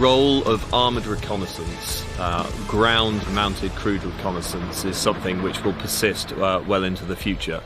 role of armoured reconnaissance, ground-mounted crude reconnaissance, is something which will persist well into the future.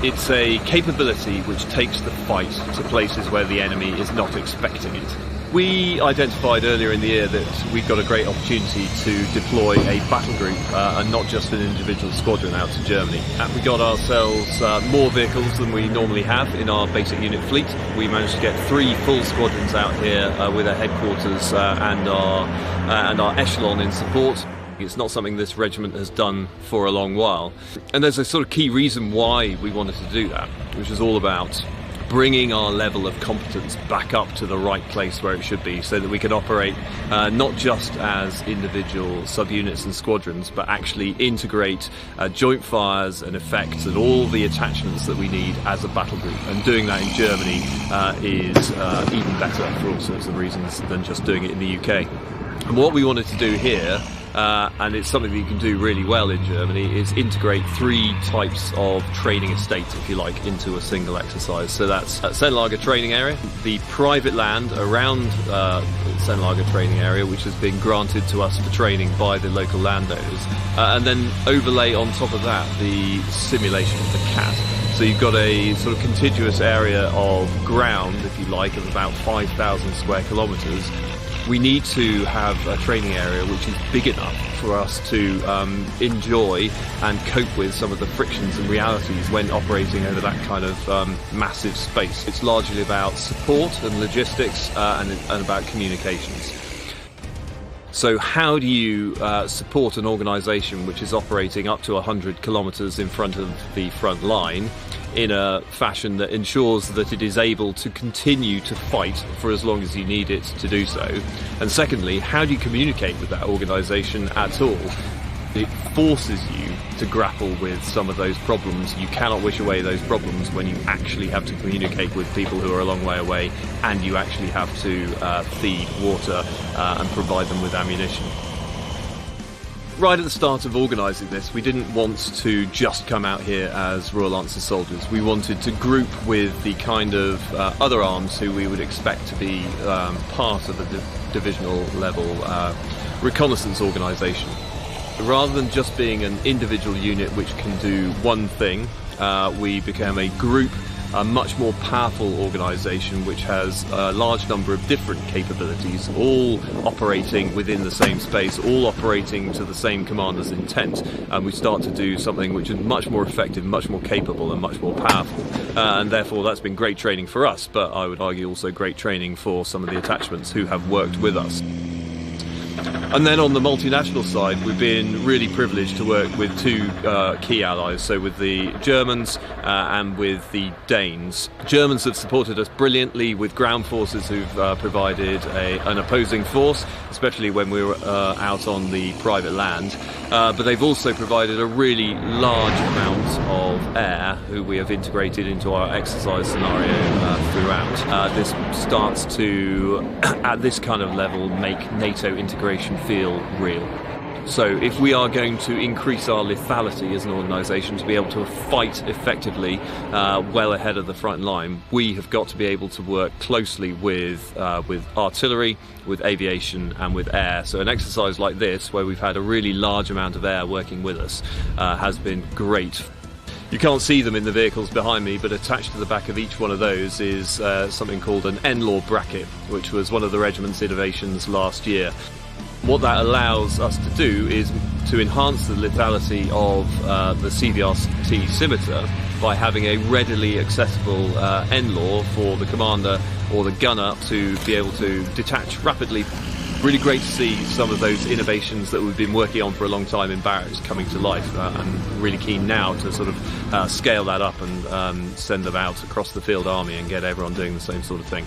It's a capability which takes the fight to places where the enemy is not expecting it. We identified earlier in the year that we've got a great opportunity to deploy a battle group and not just an individual squadron out to Germany. We got ourselves more vehicles than we normally have in our basic unit fleet. We managed to get 3 full squadrons out here with our headquarters and our echelon in support. It's not something this regiment has done for a long while. And there's a sort of key reason why we wanted to do that, which is all about bringing our level of competence back up to the right place where it should be, so that we can operate not just as individual subunits and squadrons, but actually integrate joint fires and effects and all the attachments that we need as a battle group. And doing that in Germany is even better for all sorts of reasons than just doing it in the UK. And what we wanted to do here, and it's something that you can do really well in Germany, is integrate 3 types of training estates, if you like, into a single exercise. So that's Sennlager training area, the private land around Sennlager training area, which has been granted to us for training by the local landowners, and then overlay on top of that the simulation of the CAT. So you've got a sort of contiguous area of ground, if you like, of about 5,000 square kilometres. We need to have a training area which is big enough for us to enjoy and cope with some of the frictions and realities when operating over that kind of massive space. It's largely about support and logistics and about communications. So how do you support an organisation which is operating up to 100 kilometres in front of the front line in a fashion that ensures that it is able to continue to fight for as long as you need it to do so? And secondly, how do you communicate with that organisation at all? It forces you to grapple with some of those problems. You cannot wish away those problems when you actually have to communicate with people who are a long way away, and you actually have to feed, water and provide them with ammunition. Right at the start of organising this, we didn't want to just come out here as Royal Lancer soldiers. We wanted to group with the kind of other arms who we would expect to be part of the divisional level reconnaissance organisation. Rather than just being an individual unit which can do one thing, we became a group, a much more powerful organisation which has a large number of different capabilities, all operating within the same space, all operating to the same commander's intent, and we start to do something which is much more effective, much more capable and much more powerful. And therefore that's been great training for us, but I would argue also great training for some of the attachments who have worked with us. And then on the multinational side, we've been really privileged to work with 2 key allies, so with the Germans and with the Danes. Germans have supported us brilliantly with ground forces who've provided an opposing force, especially when we were out on the private land. But they've also provided a really large amount of air, who we have integrated into our exercise scenario throughout. This starts to, at this kind of level, make NATO integration feel real. So if we are going to increase our lethality as an organisation to be able to fight effectively well ahead of the front line, we have got to be able to work closely with artillery, with aviation and with air. So an exercise like this, where we've had a really large amount of air working with us, has been great. You can't see them in the vehicles behind me, but attached to the back of each one of those is something called an N-Law bracket, which was one of the regiment's innovations last year. What that allows us to do is to enhance the lethality of the CVRT scimitar by having a readily accessible N-Law for the commander or the gunner to be able to detach rapidly. Really great to see some of those innovations that we've been working on for a long time in barracks coming to life. I'm really keen now to sort of scale that up and send them out across the field army and get everyone doing the same sort of thing.